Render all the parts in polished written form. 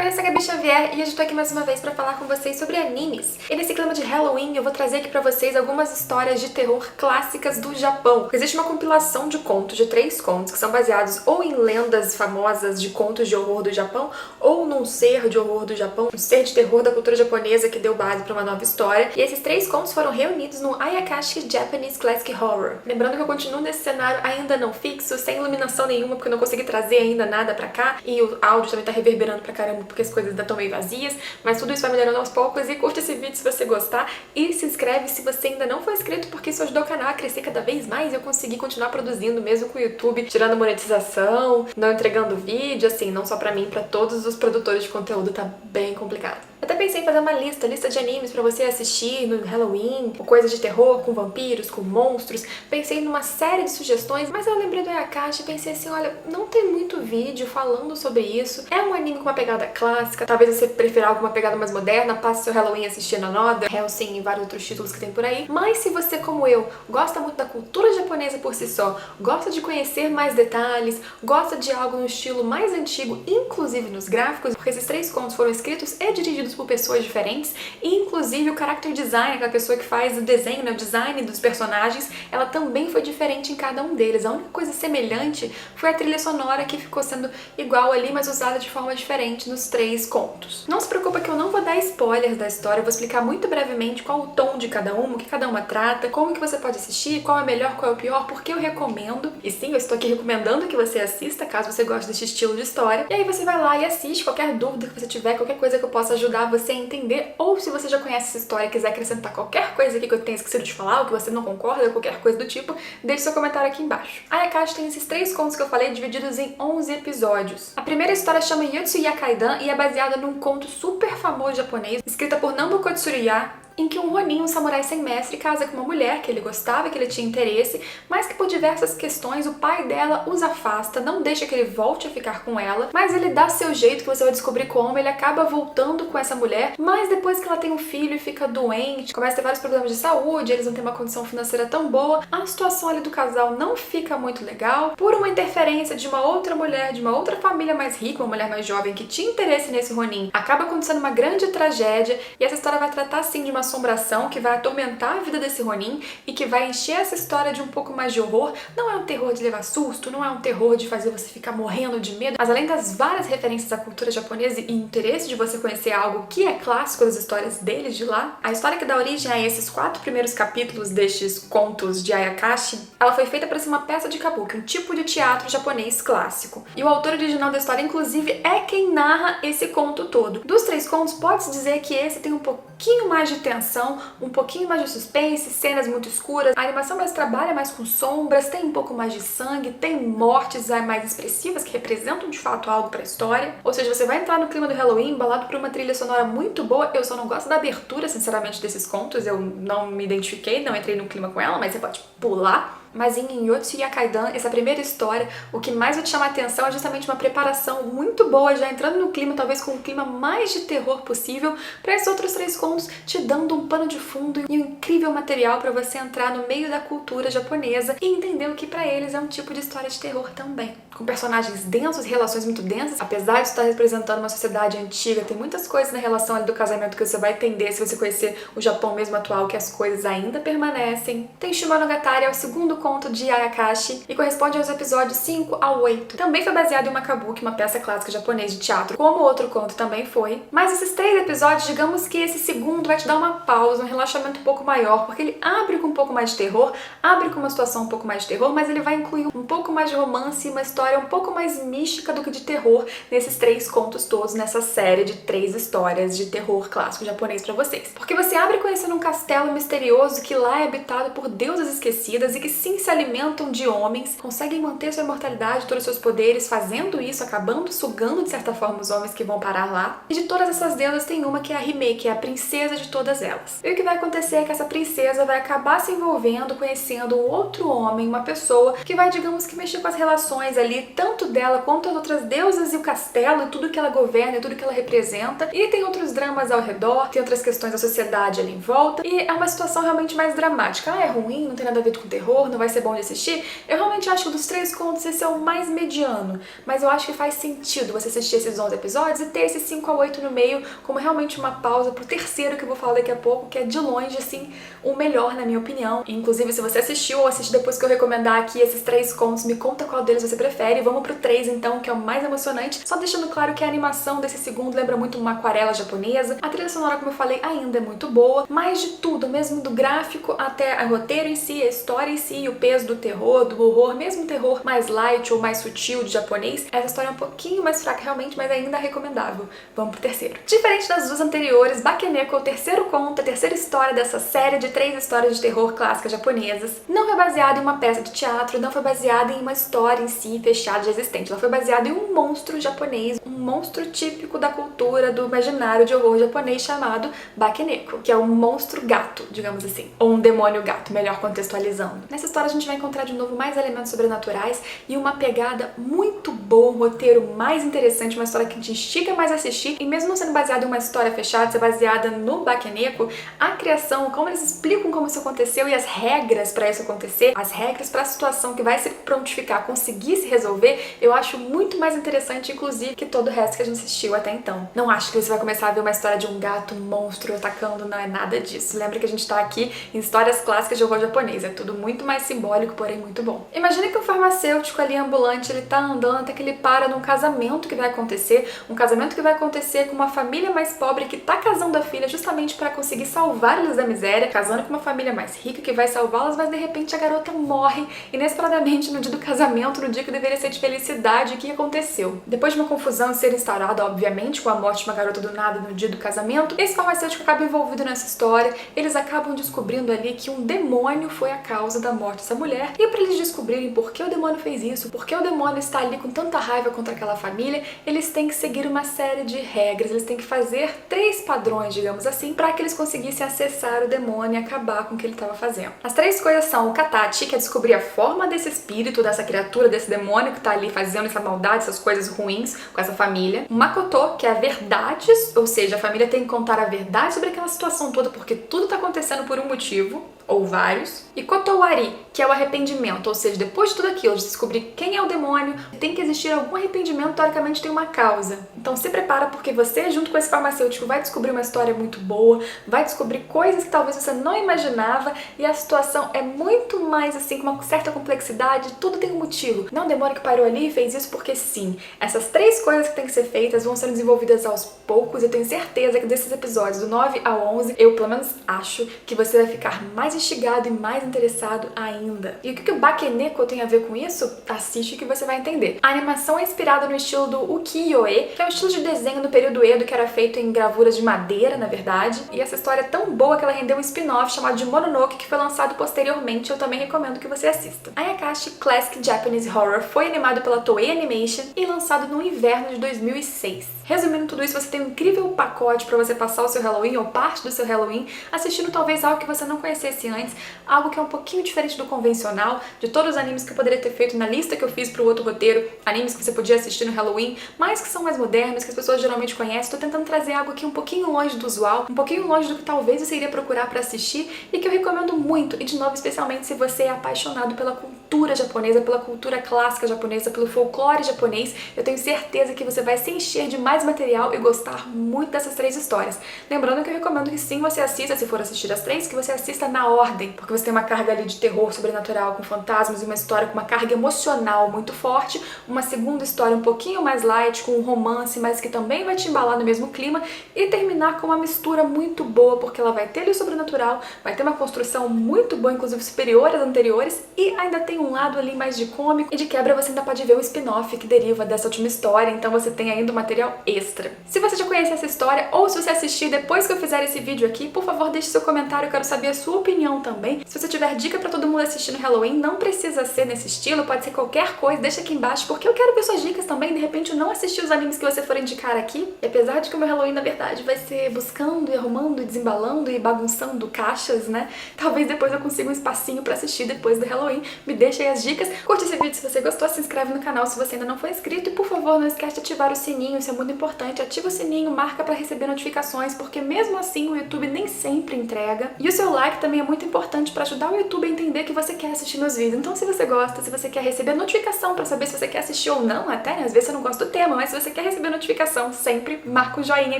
Oi, eu sou a Gabi Xavier e hoje eu tô aqui mais uma vez pra falar com vocês sobre animes. E nesse clima de Halloween eu vou trazer aqui pra vocês algumas histórias de terror clássicas do Japão. Existe uma compilação de contos, de 3 contos, que são baseados ou em lendas famosas de contos de horror do Japão, ou num ser de horror do Japão, um ser de terror da cultura japonesa que deu base pra uma nova história. E esses 3 contos foram reunidos no Ayakashi Japanese Classic Horror. Lembrando que eu continuo nesse cenário ainda não fixo, sem iluminação nenhuma, porque eu não consegui trazer ainda nada pra cá, e o áudio também tá reverberando pra caramba, porque as coisas ainda estão meio vazias, mas tudo isso vai melhorando aos poucos. E curte esse vídeo se você gostar e se inscreve se você ainda não for inscrito, porque isso ajuda o canal a crescer cada vez mais e eu conseguir continuar produzindo mesmo com o YouTube, tirando monetização, não entregando vídeo, assim, não só pra mim, pra todos os produtores de conteúdo, tá bem complicado. Eu até pensei em fazer uma lista de animes pra você assistir no Halloween, coisas de terror com vampiros, com monstros. Pensei numa série de sugestões, mas eu lembrei do Ayakashi e pensei assim, olha, não tem muito vídeo falando sobre isso. É um anime com uma pegada clássica, talvez você prefira alguma pegada mais moderna, passe seu Halloween assistindo Another, Hellsing e vários outros títulos que tem por aí. Mas se você, como eu, gosta muito da cultura japonesa por si só, gosta de conhecer mais detalhes, gosta de algo no estilo mais antigo, inclusive nos gráficos, porque esses 3 contos foram escritos e dirigidos por pessoas diferentes, e inclusive o character design, aquela pessoa que faz o desenho, né, o design dos personagens, ela também foi diferente em cada um deles. A única coisa semelhante foi a trilha sonora, que ficou sendo igual ali, mas usada de forma diferente nos 3 contos. Não se preocupa que eu não vou dar spoilers da história, eu vou explicar muito brevemente qual o tom de cada uma, o que cada uma trata, como que você pode assistir, qual é o melhor, qual é o pior, porque eu recomendo. E sim, eu estou aqui recomendando que você assista, caso você goste desse estilo de história. E aí você vai lá e assiste qualquer dúvida que você tiver, qualquer coisa que eu possa ajudar você a entender, ou se você já conhece essa história e quiser acrescentar qualquer coisa aqui que eu tenha esquecido de falar, ou que você não concorda, qualquer coisa do tipo, deixe seu comentário aqui embaixo. A Ayakashi tem esses 3 contos que eu falei, divididos em 11 episódios. A primeira história chama Yotsuya Kaidan e é baseada num conto super famoso japonês, escrita por Nambuko Tsuruya, em que um Ronin, um samurai sem mestre, casa com uma mulher que ele gostava, que ele tinha interesse, mas que por diversas questões o pai dela os afasta, não deixa que ele volte a ficar com ela, mas ele dá seu jeito, que você vai descobrir como, ele acaba voltando com essa mulher, mas depois que ela tem um filho e fica doente, começa a ter vários problemas de saúde, eles não têm uma condição financeira tão boa, a situação ali do casal não fica muito legal, por uma interferência de uma outra mulher, de uma outra família mais rica, uma mulher mais jovem que tinha interesse nesse Ronin, acaba acontecendo uma grande tragédia, e essa história vai tratar sim de uma assombração que vai atormentar a vida desse Ronin e que vai encher essa história de um pouco mais de horror. Não é um terror de levar susto, não é um terror de fazer você ficar morrendo de medo, mas além das várias referências à cultura japonesa e interesse de você conhecer algo que é clássico das histórias deles de lá, a história que dá origem a esses 4 primeiros capítulos destes contos de Ayakashi, ela foi feita para ser uma peça de kabuki, um tipo de teatro japonês clássico. E o autor original da história, inclusive, é quem narra esse conto todo. Dos 3 contos, pode-se dizer que esse tem um pouquinho mais de tensão, um pouquinho mais de suspense, cenas muito escuras. A animação mais trabalha mais com sombras, tem um pouco mais de sangue, tem mortes mais expressivas que representam de fato algo pra história. Ou seja, você vai entrar no clima do Halloween embalado por uma trilha sonora muito boa. Eu só não gosto da abertura, sinceramente, desses contos. Eu não me identifiquei, não entrei no clima com ela, mas você pode pular. Mas em Yotsuya Kaidan, essa primeira história, o que mais vai te chamar a atenção é justamente uma preparação muito boa, já entrando no clima, talvez com o clima mais de terror possível, para esses outros 3 contos, te dando um pano de fundo e um incrível material para você entrar no meio da cultura japonesa e entender o que para eles é um tipo de história de terror também. Com personagens densos, relações muito densas, apesar de estar representando uma sociedade antiga, tem muitas coisas na relação ali do casamento que você vai entender se você conhecer o Japão mesmo atual, que as coisas ainda permanecem. Tem Shimonogatari, é o segundo conto de Ayakashi e corresponde aos episódios 5 ao 8. Também foi baseado em uma kabuki, uma peça clássica japonesa de teatro, como o outro conto também foi. Mas esses 3 episódios, digamos que esse segundo vai te dar uma pausa, um relaxamento um pouco maior, porque ele abre com um pouco mais de terror, abre com uma situação um pouco mais de terror, mas ele vai incluir um pouco mais de romance e uma história um pouco mais mística do que de terror nesses 3 contos todos, nessa série de 3 histórias de terror clássico japonês pra vocês. Porque você abre conhecendo um castelo misterioso que lá é habitado por deusas esquecidas e que se alimentam de homens, conseguem manter sua imortalidade, todos os seus poderes, fazendo isso, acabando sugando de certa forma os homens que vão parar lá. E de todas essas deusas tem uma que é a Hime, que é a princesa de todas elas. E o que vai acontecer é que essa princesa vai acabar se envolvendo, conhecendo um outro homem, uma pessoa que vai, digamos que, mexer com as relações ali, tanto dela quanto as outras deusas e o castelo, e tudo que ela governa, e tudo que ela representa. E tem outros dramas ao redor, tem outras questões da sociedade ali em volta, e é uma situação realmente mais dramática. Ah, é ruim, não tem nada a ver com terror, não vai ser bom de assistir, eu realmente acho que dos 3 contos esse é o mais mediano, mas eu acho que faz sentido você assistir esses 11 episódios e ter esses 5 a 8 no meio como realmente uma pausa pro terceiro que eu vou falar daqui a pouco, que é de longe, assim, o melhor na minha opinião. Inclusive, se você assistiu ou assiste depois que eu recomendar aqui esses 3 contos, me conta qual deles você prefere. Vamos pro 3 então, que é o mais emocionante. Só deixando claro que a animação desse segundo lembra muito uma aquarela japonesa. A trilha sonora, como eu falei, ainda é muito boa, mas de tudo, mesmo do gráfico até o roteiro em si, a história em si, e o peso do terror, do horror, mesmo terror mais light ou mais sutil de japonês, essa história é um pouquinho mais fraca realmente, mas ainda é recomendável. Vamos pro terceiro. Diferente das duas anteriores, Bakeneko é o terceiro conto, a terceira história dessa série de 3 histórias de terror clássicas japonesas. Não foi baseado em uma peça de teatro, não foi baseada em uma história em si fechada já existente. Ela foi baseada em um monstro japonês, um monstro típico da cultura, do imaginário de horror japonês chamado Bakeneko, que é um monstro gato, digamos assim, ou um demônio gato, melhor contextualizando. Nessa história a gente vai encontrar de novo mais elementos sobrenaturais e uma pegada muito boa, um roteiro mais interessante, uma história que te instiga mais a assistir, e mesmo não sendo baseada em uma história fechada, ser baseada no Bakeneko, a criação, como eles explicam como isso aconteceu e as regras para isso acontecer, as regras para a situação que vai se prontificar, conseguir se resolver, eu acho muito mais interessante, inclusive, que todo o resto que a gente assistiu até então. Não acho que você vai começar a ver uma história de um gato, um monstro atacando, não é nada disso. Lembra que a gente tá aqui em histórias clássicas de horror japonês, é tudo muito mais simbólico, porém muito bom. Imagina que o farmacêutico ali ambulante, ele tá andando até que ele para num casamento que vai acontecer, um casamento que vai acontecer com uma família mais pobre que tá casando a filha justamente para conseguir salvar eles da miséria, casando com uma família mais rica que vai salvá-las, mas de repente a garota morre inesperadamente no dia do casamento, no dia que deveria ser de felicidade. O que aconteceu? Depois de uma confusão ser instaurada, obviamente, com a morte de uma garota do nada no dia do casamento, esse farmacêutico acaba envolvido nessa história, eles acabam descobrindo ali que um demônio foi a causa da morte dessa mulher, e para eles descobrirem por que o demônio fez isso, por que o demônio está ali com tanta raiva contra aquela família, eles têm que seguir uma série de regras, eles têm que fazer 3 padrões, digamos assim, para que eles conseguissem acessar o demônio e acabar com o que ele estava fazendo. As 3 coisas são o Katachi, que é descobrir a forma desse espírito, dessa criatura, desse demônio que está ali fazendo essa maldade, essas coisas ruins com essa família. O Makoto, que é a verdade, ou seja, a família tem que contar a verdade sobre aquela situação toda, porque tudo está acontecendo por um motivo, ou vários. E Kotowari, que é o arrependimento, ou seja, depois de tudo aquilo, de descobrir quem é o demônio, tem que existir algum arrependimento, teoricamente tem uma causa. Então se prepara, porque você, junto com esse farmacêutico, vai descobrir uma história muito boa, vai descobrir coisas que talvez você não imaginava, e a situação é muito mais assim, com uma certa complexidade, tudo tem um motivo. Não é um demônio que parou ali e fez isso porque sim. Essas 3 coisas que têm que ser feitas vão ser desenvolvidas aos poucos. Eu tenho certeza que desses episódios, do 9 ao 11, eu pelo menos acho que você vai ficar mais instigado e mais interessado ainda. E o que o Bakeneko tem a ver com isso? Assiste que você vai entender. A animação é inspirada no estilo do ukiyo-e, que é um estilo de desenho do período Edo que era feito em gravuras de madeira, na verdade. E essa história é tão boa que ela rendeu um spin-off chamado de Mononoke, que foi lançado posteriormente. Eu também recomendo que você assista. Ayakashi Classic Japanese Horror foi animado pela Toei Animation e lançado no inverno de 2006. Resumindo tudo isso, você tem um incrível pacote para você passar o seu Halloween ou parte do seu Halloween assistindo talvez algo que você não conhecesse antes, algo que é um pouquinho diferente do convencional, de todos os animes que eu poderia ter feito na lista que eu fiz pro outro roteiro, animes que você podia assistir no Halloween, mas que são mais modernos, que as pessoas geralmente conhecem. Tô tentando trazer algo aqui um pouquinho longe do usual, um pouquinho longe do que talvez você iria procurar para assistir e que eu recomendo muito, e de novo, especialmente se você é apaixonado pela cultura japonesa, pela cultura clássica japonesa, pelo folclore japonês. Eu tenho certeza que você vai se encher de mais material e gostar muito dessas 3 histórias. Lembrando que eu recomendo que sim, você assista, se for assistir as 3, que você assista na ordem, porque você tem uma carga ali de terror sobrenatural com fantasmas e uma história com uma carga emocional muito forte, uma segunda história um pouquinho mais light, com um romance, mas que também vai te embalar no mesmo clima, e terminar com uma mistura muito boa, porque ela vai ter ali o sobrenatural, vai ter uma construção muito boa, inclusive superior às anteriores, e ainda tem um lado ali mais de cômico, e de quebra você ainda pode ver o spin-off que deriva dessa última história, então você tem ainda um material extra. Se você já conhece essa história, ou se você assistir depois que eu fizer esse vídeo aqui, por favor, deixe seu comentário, eu quero saber a sua opinião também. Se você tiver dica pra todo mundo assistir no Halloween, não precisa ser nesse estilo, pode ser qualquer coisa, deixa aqui embaixo, porque eu quero ver suas dicas também. De repente eu não assisti os animes que você for indicar aqui, e apesar de que o meu Halloween, na verdade, vai ser buscando e arrumando e desembalando e bagunçando caixas, né? Talvez depois eu consiga um espacinho pra assistir depois do Halloween. Me deixa deixa aí as dicas. Curte esse vídeo se você gostou, se inscreve no canal se você ainda não for inscrito e, por favor, não esquece de ativar o sininho, isso é muito importante. Ativa o sininho, marca pra receber notificações, porque mesmo assim o YouTube nem sempre entrega. E o seu like também é muito importante pra ajudar o YouTube a entender que você quer assistir meus vídeos. Então, se você gosta, se você quer receber notificação pra saber se você quer assistir ou não, até, né? Às vezes você não gosta do tema, mas se você quer receber notificação, sempre marca um joinha aí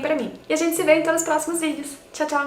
pra mim. E a gente se vê então nos próximos vídeos. Tchau, tchau!